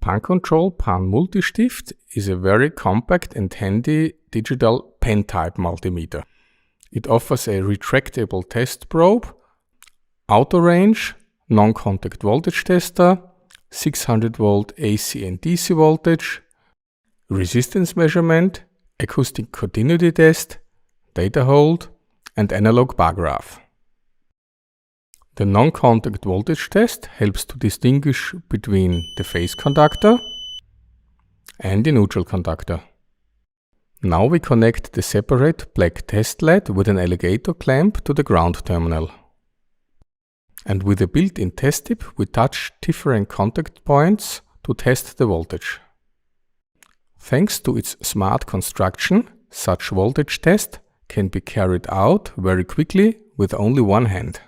Pancontrol PAN Multistift is a very compact and handy digital pen-type multimeter. It offers a retractable test probe, auto range, non-contact voltage tester, 600 volt AC and DC voltage, resistance measurement, acoustic continuity test, data hold, and analog bar graph. The non-contact voltage test helps to distinguish between the phase conductor and the neutral conductor. Now we connect the separate black test LED with an alligator clamp to the ground terminal. And with a built-in test tip, we touch different contact points to test the voltage. Thanks to its smart construction, such voltage test can be carried out very quickly with only one hand.